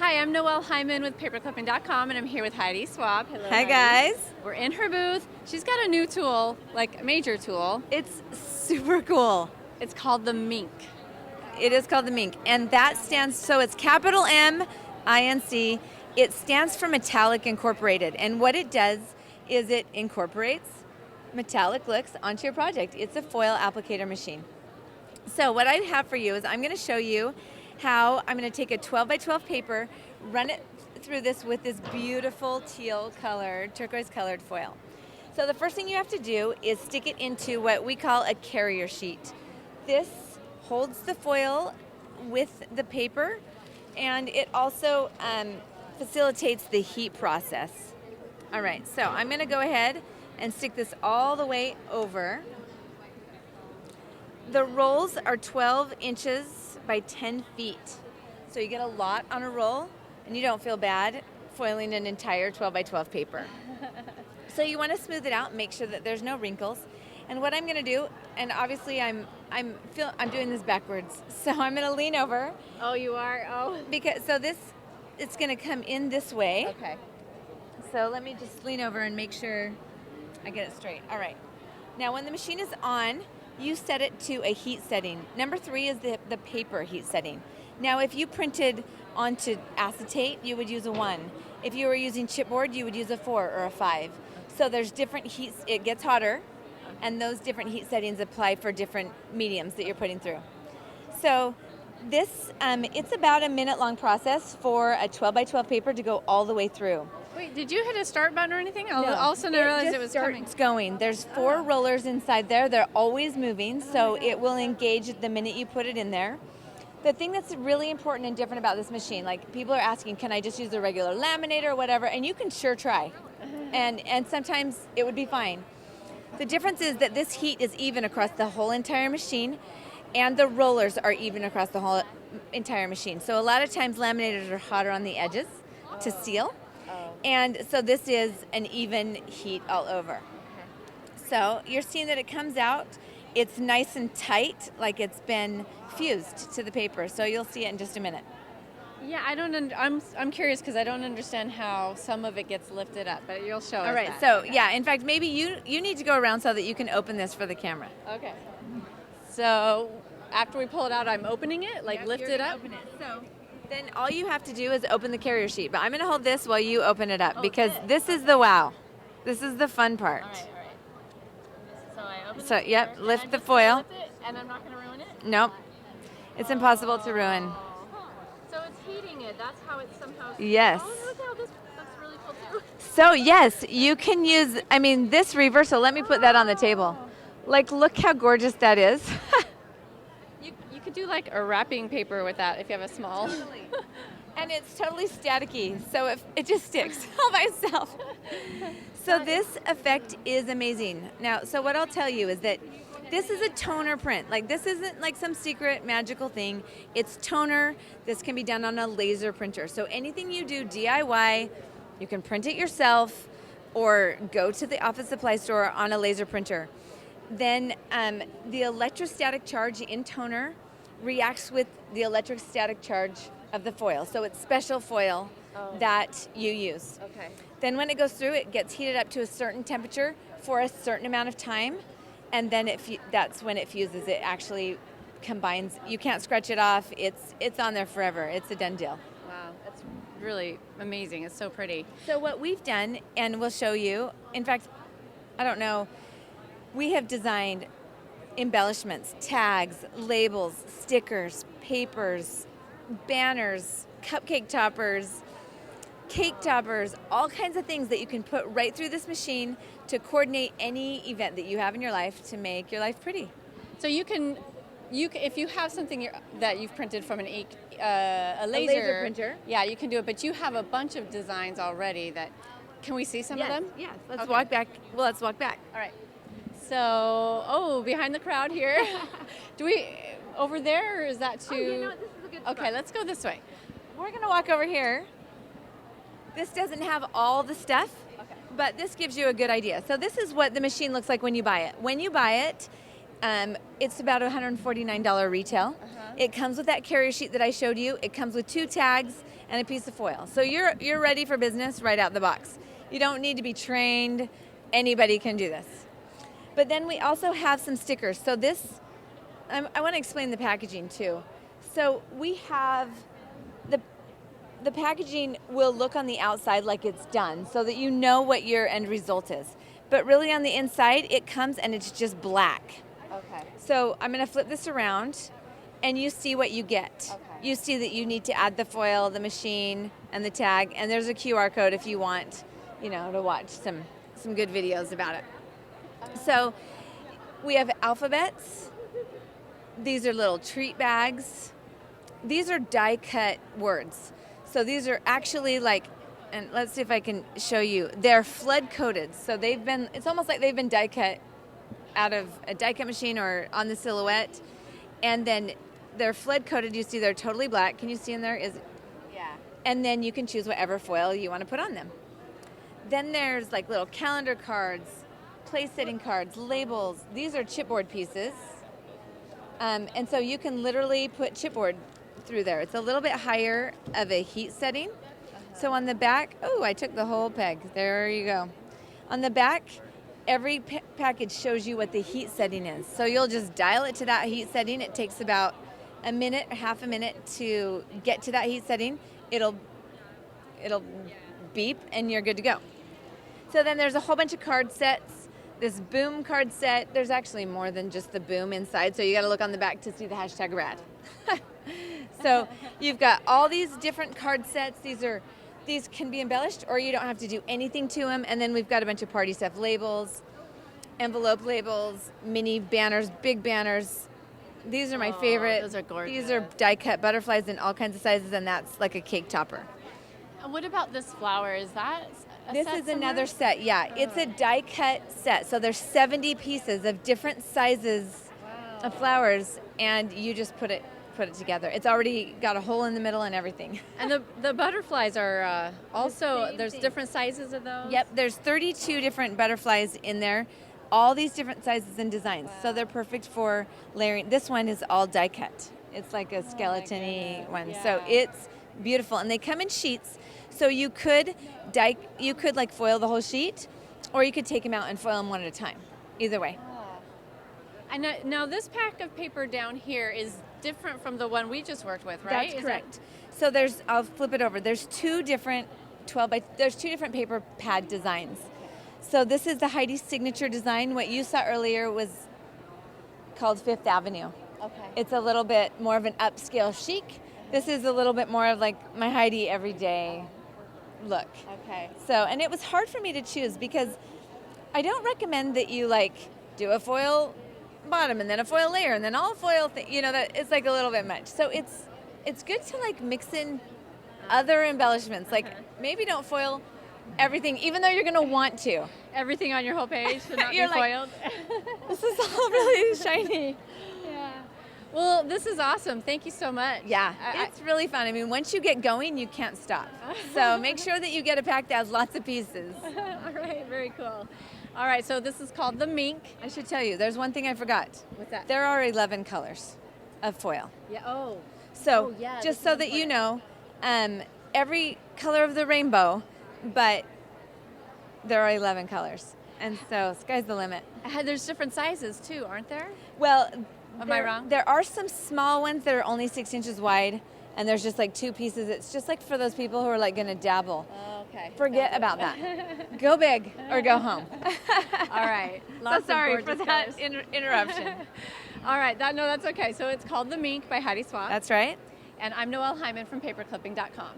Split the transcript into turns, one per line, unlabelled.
Hi, I'm Noelle Hyman with paperclipping.com, and I'm here with Heidi Swapp. Hello,
Hi,
Heidi.
guys.
We're in her booth. She's got a new tool, like a major tool.
It's super cool.
It's called the Minc.
It is called the Minc, and that stands, so it's capital M-I-N-C. It stands for Metallic Incorporated, and what it does is it incorporates metallic looks onto your project. It's a foil applicator machine. So what I have for you is I'm going to show you how I'm going to take a 12 by 12 paper, run it through this with this beautiful teal colored, turquoise colored foil. So the first thing you have to do is stick it into what we call a carrier sheet. This holds the foil with the paper, and it also facilitates the heat process. All right, so I'm going to go ahead and stick this all the way over. The rolls are 12 inches by 10 feet. So you get a lot on a roll, and you don't feel bad foiling an entire 12 by 12 paper. So you want to smooth it out, make sure that there's no wrinkles. And what I'm going to do, and obviously I'm doing this backwards, so I'm going to lean over.
Oh, you are? Oh.
Because it's going to come in this way.
Okay.
So let me just lean over and make sure I get it straight. All right. Now when the machine is on, you set it to a heat setting. Number 3 is the paper heat setting. Now if you printed onto acetate, you would use a 1. If you were using chipboard, you would use a 4 or a 5. So there's different heats. It gets hotter, and those different heat settings apply for different mediums that you're putting through. So this, it's about a minute-long process for a 12 by 12 paper to go all the way through.
Wait, did you hit a start button or anything?
No,
All of a sudden I realized it was coming.
It's going. There's 4 rollers inside there. They're always moving, so it will engage the minute you put it in there. The thing that's really important and different about this machine, like people are asking, can I just use a regular laminator or whatever? And you can sure try. And sometimes it would be fine. The difference is that this heat is even across the whole entire machine, and the rollers are even across the whole entire machine. So a lot of times laminators are hotter on the edges to seal. And so this is an even heat all over. So you're seeing that it comes out. It's nice and tight, like it's been fused to the paper. So you'll see it in just a minute.
Yeah, I'm curious because I don't understand how some of it gets lifted up, but you'll show us.
All right.
that.
So yeah, in fact, maybe you need to go around so that you can open this for the camera.
Okay. So after we pull it out, I'm opening it, like lift it up.
Open it. So then all you have to do is open the carrier sheet. But I'm going to hold this while you open it up because this is the wow. This is the fun part.
All right. So I open
So
it.
yep,
And
lift
I'm
the
just gonna
foil.
lift it, and I'm not going to ruin it?
Nope. It's impossible to ruin.
So it's heating it. That's how it's somehow.
Yes.
Oh, look how that's really cool too.
So yes, you can use, this reversal, let me put that on the table. Like, look how gorgeous that is.
You could do like a wrapping paper with that if you have a small.
Totally. And it's totally staticky, so it just sticks all by itself. So this effect is amazing. Now, so what I'll tell you is that this is a toner print. Like, this isn't like some secret magical thing. It's toner. This can be done on a laser printer. So anything you do DIY, you can print it yourself or go to the office supply store on a laser printer. Then the electrostatic charge in toner reacts with the electrostatic charge of the foil. So it's special foil that you use.
Okay.
Then when it goes through, it gets heated up to a certain temperature for a certain amount of time, and then that's when it fuses. It actually combines. You can't scratch it off. It's on there forever. It's a done deal.
Wow, that's really amazing. It's so pretty.
So what we've done, and we'll show you, in fact, I don't know, we have designed embellishments, tags, labels, stickers, papers, banners, cupcake toppers, cake toppers, all kinds of things that you can put right through this machine to coordinate any event that you have in your life to make your life pretty.
So you can if you have something that you've printed from a
laser printer.
Yeah, you can do it. But you have a bunch of designs already that. Can we see some of them?
Yes. Let's
Okay.
walk back. Well, let's walk back.
All right. So, behind the crowd here. Do we over there, or is that too?
this is a good spot.
Okay, let's go this way.
We're going to walk over here. This doesn't have all the stuff, but this gives you a good idea. So this is what the machine looks like when you buy it. When you buy it, It's about $149 retail. It comes with that carrier sheet that I showed you. It comes with 2 tags and a piece of foil. So you're ready for business right out the box. You don't need to be trained. Anybody can do this. But then we also have some stickers. So this, I want to explain the packaging too. So we have the packaging will look on the outside like it's done so that you know what your end result is. But really on the inside, it comes and it's just black.
Okay.
So I'm going to flip this around and you see what you get.
Okay.
You see that you need to add the foil, the machine, and the tag. And there's a QR code if you want, to watch some good videos about it. So we have alphabets. These are little treat bags. These are die cut words. So these are actually and let's see if I can show you. They're flood coated. So it's almost like they've been die cut out of a die cut machine or on the silhouette. And then they're flood coated. You see they're totally black. Can you see in there?
Yeah.
And then you can choose whatever foil you want to put on them. Then there's little calendar cards, place setting cards, labels. These are chipboard pieces. And so you can literally put chipboard through there. It's a little bit higher of a heat setting. So on the back, I took the whole peg. There you go. On the back, every package shows you what the heat setting is. So you'll just dial it to that heat setting. It takes about a minute or half a minute to get to that heat setting. It'll beep and you're good to go. So then there's a whole bunch of card sets. This boom card set, there's actually more than just the boom inside, so you got to look on the back to see the hashtag rad. So you've got all these different card sets. These can be embellished or you don't have to do anything to them. And then we've got a bunch of party stuff, labels, envelope labels, mini banners, big banners. These are my favorite.
Those are gorgeous.
These are die cut butterflies in all kinds of sizes, and that's like a cake topper.
And what about this flower? Is that
This is another set, yeah. It's a die cut set. So there's 70 pieces of different sizes of flowers, and you just put it together. It's already got a hole in the middle and everything.
And the butterflies are also, there's different sizes of those?
Yep, there's 32 different butterflies in there, all these different sizes and designs. So they're perfect for layering. This one is all die cut. It's like a skeleton-y one.
Yeah.
So it's beautiful. And they come in sheets. So you could foil the whole sheet, or you could take them out and foil them one at a time. Either way.
And now this pack of paper down here is different from the one we just worked with, right?
That's correct. So I'll flip it over. There's two different paper pad designs. So this is the Heidi signature design. What you saw earlier was called Fifth Avenue.
Okay.
It's a little bit more of an upscale chic. This is a little bit more of like my Heidi everyday look.
Okay.
So, and it was hard for me to choose because I don't recommend that you do a foil bottom and then a foil layer and then all foil that it's like a little bit much. So it's good to mix in other embellishments. Maybe don't foil everything, even though you're going to want to.
Everything on your whole page should not be
You're
foiled.
This is all really shiny.
Yeah. Well, this is awesome. Thank you so much.
Yeah, it's really fun. I mean, once you get going, you can't stop. So make sure that you get a pack that has lots of pieces.
All right, very cool. All right, so this is called the Minc.
I should tell you, there's one thing I forgot.
What's that?
There are 11 colors of foil.
Yeah. Oh.
So
yeah,
just so that you know, every color of the rainbow, but there are 11 colors. And so sky's the limit.
There's different sizes too, aren't there?
Well,
Am I wrong?
There are some small ones that are only 6 inches wide, and there's just 2 pieces. It's just for those people who are going to dabble.
Oh, okay.
Forget about that. Go big or go home.
All right.
So sorry for that interruption.
All right. That's okay. So it's called The Minc by Heidi Swapp.
That's right.
And I'm Noelle Hyman from paperclipping.com.